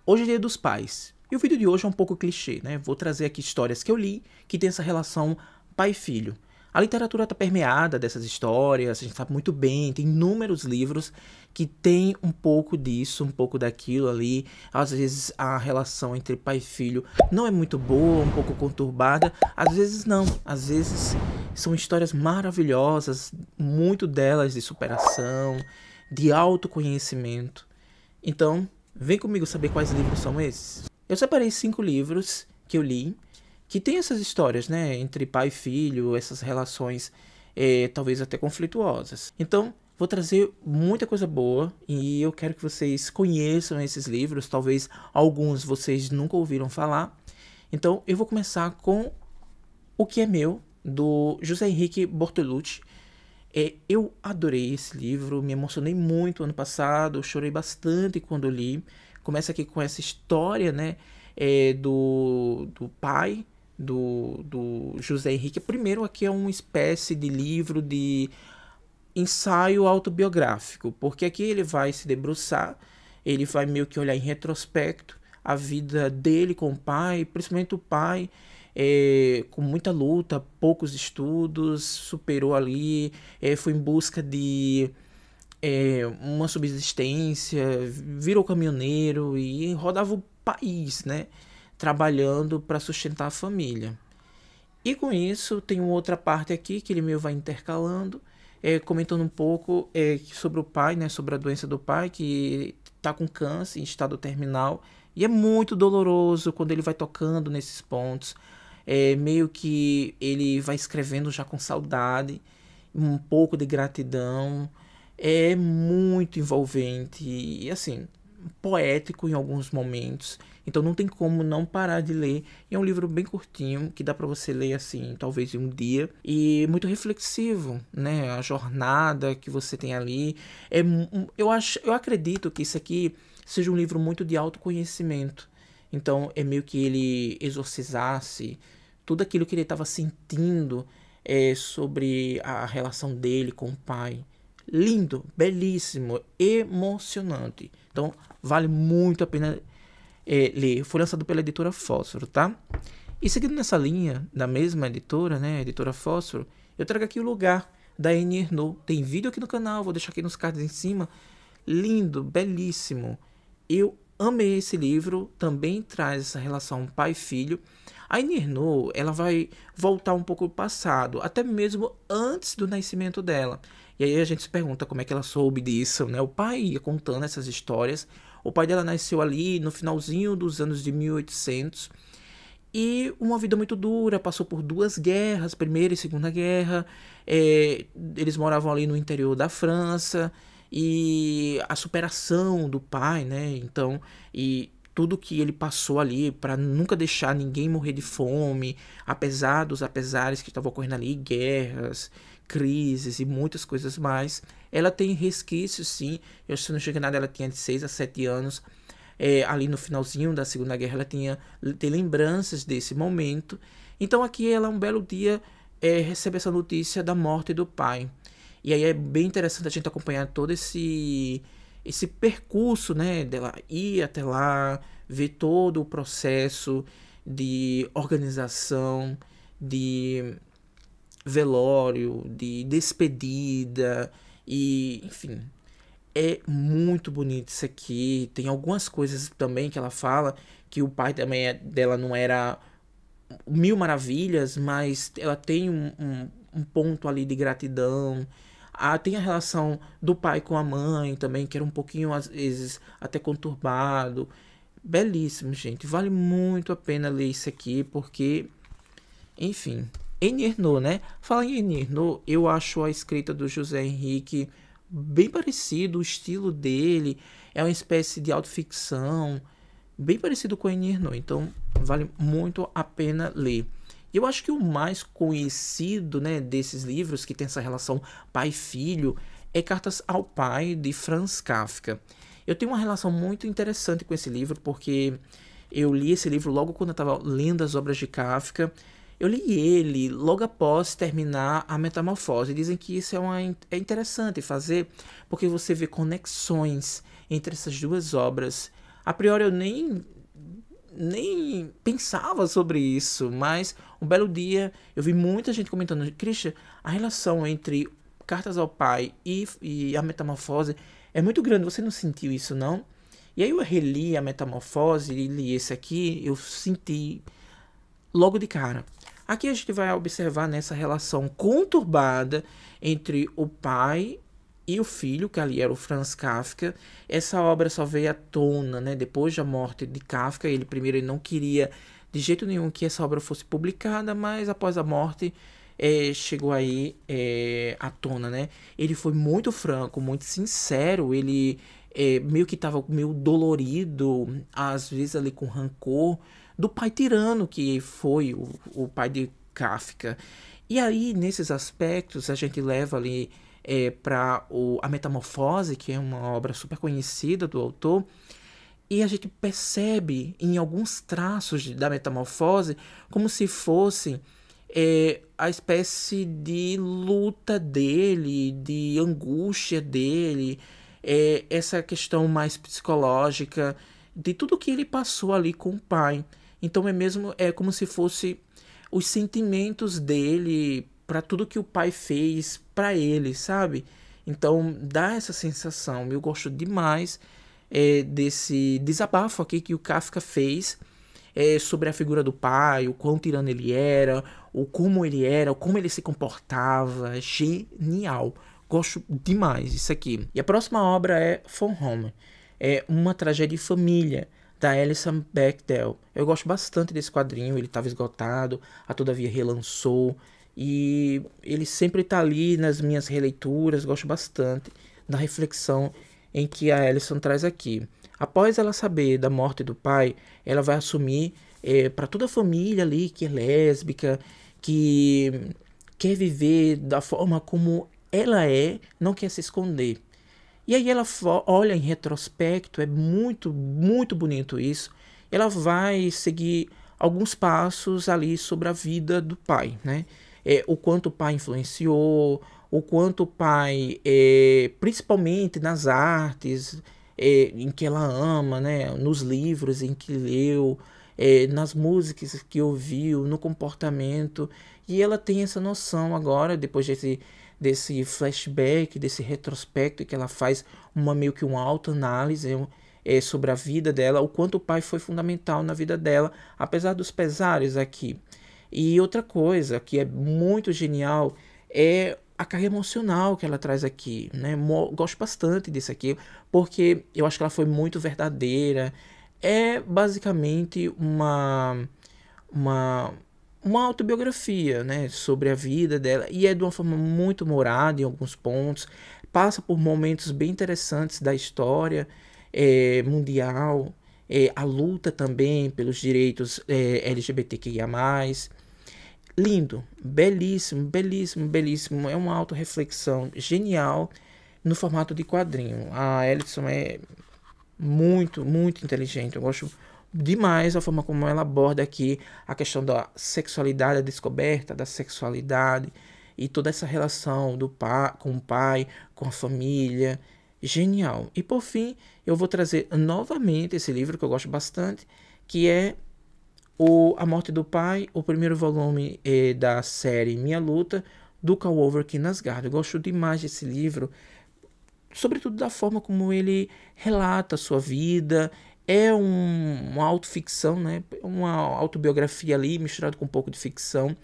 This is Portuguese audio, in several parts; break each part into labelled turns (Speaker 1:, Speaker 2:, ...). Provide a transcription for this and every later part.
Speaker 1: Hoje é Dia dos Pais. E o vídeo de hoje é um pouco clichê, né? Vou trazer aqui histórias que eu li que tem essa relação pai e filho. A literatura está permeada dessas histórias, a gente sabe muito bem, tem inúmeros livros que tem um pouco disso, um pouco daquilo ali. Às vezes a relação entre pai e filho não é muito boa, um pouco conturbada, às vezes não. Às vezes são histórias maravilhosas, muito delas de superação, de autoconhecimento. Então, vem comigo saber quais livros são esses. Eu separei 5 livros que eu li, que tem essas histórias, né, entre pai e filho, essas relações talvez até conflituosas. Então, vou trazer muita coisa boa e eu quero que vocês conheçam esses livros, talvez alguns vocês nunca ouviram falar. Então, eu vou começar com O Que É Meu, do José Henrique Bortolucci. Eu adorei esse livro, me emocionei muito ano passado, chorei bastante quando li. Começa aqui com essa história, né, do pai do José Henrique. Primeiro aqui é uma espécie de livro de ensaio autobiográfico, porque aqui ele vai se debruçar, ele vai meio que olhar em retrospecto a vida dele com o pai, principalmente o pai, com muita luta, poucos estudos, superou ali, foi em busca de uma subsistência, virou caminhoneiro e rodava o país, né, trabalhando para sustentar a família. E com isso tem uma outra parte aqui que ele meio vai intercalando, comentando um pouco sobre o pai, né, sobre a doença do pai, que está com câncer em estado terminal. E é muito doloroso quando ele vai tocando nesses pontos. Meio que ele vai escrevendo já com saudade, um pouco de gratidão. É muito envolvente e assim, poético em alguns momentos. Então não tem como não parar de ler. É um livro bem curtinho, que dá para você ler assim, talvez em um dia, e muito reflexivo, né? A jornada que você tem ali eu acredito que isso aqui seja um livro muito de autoconhecimento. Então é meio que ele exorcizasse tudo aquilo que ele estava sentindo sobre a relação dele com o pai. Lindo, belíssimo, emocionante. Então vale muito a pena ler. Foi lançado pela editora Fósforo, tá? E seguindo nessa linha da mesma editora, né, editora Fósforo, eu trago aqui O Lugar, da Annie Ernaux. Tem vídeo aqui no canal, vou deixar aqui nos cards em cima. Lindo, belíssimo. Eu amei esse livro, também traz essa relação pai-filho. A Annie Ernaux, ela vai voltar um pouco ao passado, até mesmo antes do nascimento dela. E aí a gente se pergunta como é que ela soube disso, né? O pai ia contando essas histórias. O pai dela nasceu ali no finalzinho dos anos de 1800 e uma vida muito dura, passou por 2 guerras, Primeira e Segunda Guerra. Eles moravam ali no interior da França e a superação do pai, né? Então, e tudo que ele passou ali para nunca deixar ninguém morrer de fome, apesar dos apesares que estavam ocorrendo ali, guerras, crises e muitas coisas mais. Ela tem resquícios, sim. Eu, se não chega nada, ela tinha de 6 a 7 anos. Ali no finalzinho da Segunda Guerra, ela tem lembranças desse momento. Então aqui ela, um belo dia, recebe essa notícia da morte do pai. E aí é bem interessante a gente acompanhar todo esse percurso, né, dela ir até lá, ver todo o processo de organização, de velório, de despedida e, enfim, é muito bonito isso aqui. Tem algumas coisas também que ela fala que o pai também dela não era mil maravilhas, mas ela tem um ponto ali de gratidão. Tem a relação do pai com a mãe também, que era um pouquinho, às vezes, até conturbado. Belíssimo, gente. Vale muito a pena ler isso aqui, porque, enfim, Annie Ernaux, né? Fala em Annie Ernaux, eu acho a escrita do José Henrique bem parecido, o estilo dele é uma espécie de autoficção, bem parecido com Annie Ernaux, então vale muito a pena ler. E eu acho que o mais conhecido, né, desses livros que tem essa relação pai-filho é Cartas ao Pai, de Franz Kafka. Eu tenho uma relação muito interessante com esse livro, porque eu li esse livro logo quando eu estava lendo as obras de Kafka. Eu li ele logo após terminar A Metamorfose. Dizem que isso é interessante fazer, porque você vê conexões entre essas duas obras. A priori eu nem pensava sobre isso, mas um belo dia eu vi muita gente comentando: Christian, a relação entre Cartas ao Pai e a Metamorfose é muito grande, você não sentiu isso não? E aí eu reli a Metamorfose e li esse aqui, eu senti logo de cara. Aqui a gente vai observar nessa relação conturbada entre o pai e o filho, que ali era o Franz Kafka. Essa obra só veio à tona, né, depois da morte de Kafka. Ele primeiro ele não queria de jeito nenhum que essa obra fosse publicada, mas após a morte chegou aí à tona, né? Ele foi muito franco, muito sincero. Ele meio que estava meio dolorido, às vezes ali com rancor do pai tirano que foi o pai de Kafka. E aí, nesses aspectos, a gente leva ali para a Metamorfose, que é uma obra super conhecida do autor, e a gente percebe em alguns traços da Metamorfose como se fosse a espécie de luta dele, de angústia dele, essa questão mais psicológica de tudo que ele passou ali com o pai. Então é como se fosse os sentimentos dele para tudo que o pai fez para ele, sabe? Então dá essa sensação. Eu gosto demais desse desabafo aqui que o Kafka fez sobre a figura do pai, o quão tirano ele era, o como ele era, o como ele se comportava. Genial. Gosto demais disso aqui. E a próxima obra é Von Home. É uma tragédia de família, da Alison Bechdel. Eu gosto bastante desse quadrinho, ele estava esgotado, a Todavia relançou, e ele sempre está ali nas minhas releituras. Gosto bastante da reflexão em que a Alison traz aqui. Após ela saber da morte do pai, ela vai assumir para toda a família ali que é lésbica, que quer viver da forma como ela não quer se esconder. E aí ela olha em retrospecto, é muito, muito bonito isso. Ela vai seguir alguns passos ali sobre a vida do pai, né? O quanto o pai influenciou, o quanto o pai, principalmente nas artes em que ela ama, né? Nos livros em que leu, nas músicas que ouviu, no comportamento. E ela tem essa noção agora, depois desse flashback, desse retrospecto que ela faz meio que uma autoanálise sobre a vida dela, o quanto o pai foi fundamental na vida dela, apesar dos pesares aqui. E outra coisa que é muito genial é a carga emocional que ela traz aqui, né? Gosto bastante disso aqui, porque eu acho que ela foi muito verdadeira. É basicamente uma autobiografia, né, sobre a vida dela, e é de uma forma muito humorada em alguns pontos, passa por momentos bem interessantes da história mundial, a luta também pelos direitos LGBTQIA+. Lindo, belíssimo, belíssimo, belíssimo, é uma autorreflexão genial no formato de quadrinho. A Alison é muito, muito inteligente. Eu gosto demais a forma como ela aborda aqui a questão da sexualidade, a descoberta da sexualidade e toda essa relação do pai, com o pai, com a família. Genial. E por fim, eu vou trazer novamente esse livro que eu gosto bastante, que é A Morte do Pai, o primeiro volume da série Minha Luta, do Karl Ove Knausgaard. Eu gosto demais desse livro, sobretudo da forma como ele relata a sua vida. É uma autoficção, né? Uma autobiografia ali, misturado com um pouco de ficção,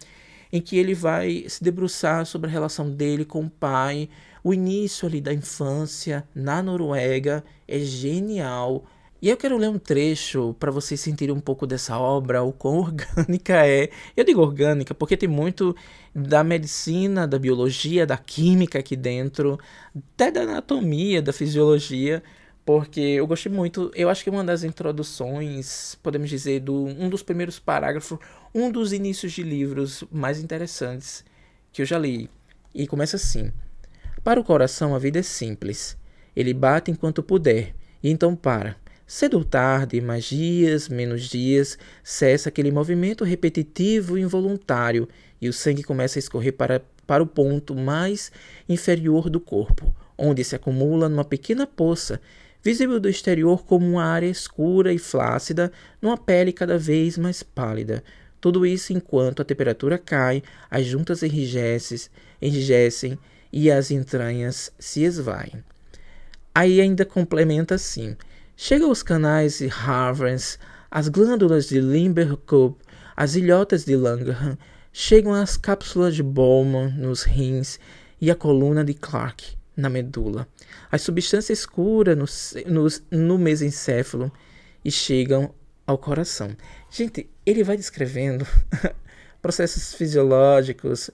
Speaker 1: em que ele vai se debruçar sobre a relação dele com o pai, o início ali da infância na Noruega. É genial. E eu quero ler um trecho para vocês sentirem um pouco dessa obra, o quão orgânica é. Eu digo orgânica porque tem muito da medicina, da biologia, da química aqui dentro, até da anatomia, da fisiologia, porque eu gostei muito. Eu acho que uma das introduções, podemos dizer, um dos primeiros parágrafos, um dos inícios de livros mais interessantes que eu já li. E começa assim: para o coração a vida é simples. Ele bate enquanto puder, e então para. Cedo ou tarde, mais dias, menos dias, cessa aquele movimento repetitivo e involuntário, e o sangue começa a escorrer para o ponto mais inferior do corpo, onde se acumula numa pequena poça, visível do exterior como uma área escura e flácida, numa pele cada vez mais pálida. Tudo isso enquanto a temperatura cai, as juntas enrijecem e as entranhas se esvaem. Aí ainda complementa assim: chega aos canais de Harvard, as glândulas de Limber-Cup, as ilhotas de Langerhans, chegam as cápsulas de Bowman nos rins e a coluna de Clark na medula, as substâncias escuras no mesencéfalo e chegam ao coração. Gente, ele vai descrevendo processos fisiológicos,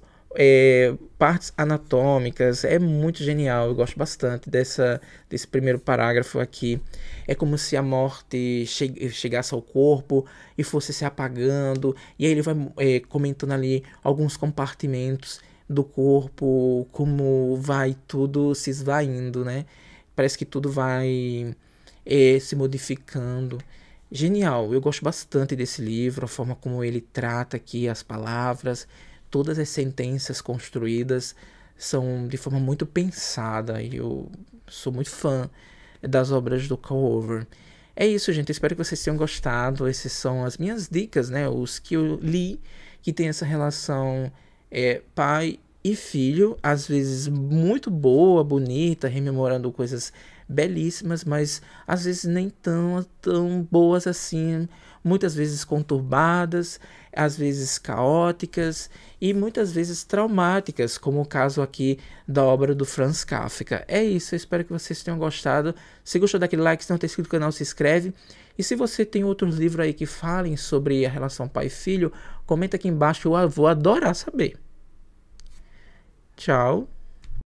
Speaker 1: partes anatômicas, é muito genial. Eu gosto bastante desse primeiro parágrafo aqui. É como se a morte chegasse ao corpo e fosse se apagando, e aí ele vai comentando ali alguns compartimentos do corpo, como vai tudo se esvaindo, né? Parece que tudo vai se modificando. Genial, eu gosto bastante desse livro, a forma como ele trata aqui as palavras, todas as sentenças construídas são de forma muito pensada e eu sou muito fã das obras do Cover. É isso, gente, espero que vocês tenham gostado. Essas são as minhas dicas, né? Os que eu li que tem essa relação pai e filho, às vezes muito boa, bonita, rememorando coisas belíssimas, mas às vezes nem tão boas assim, muitas vezes conturbadas, às vezes caóticas e muitas vezes traumáticas, como o caso aqui da obra do Franz Kafka. É isso, eu espero que vocês tenham gostado. Se gostou daquele like, se não tem inscrito no canal, se inscreve. E se você tem outros livros aí que falem sobre a relação pai e filho, comenta aqui embaixo, eu vou adorar saber. Tchau.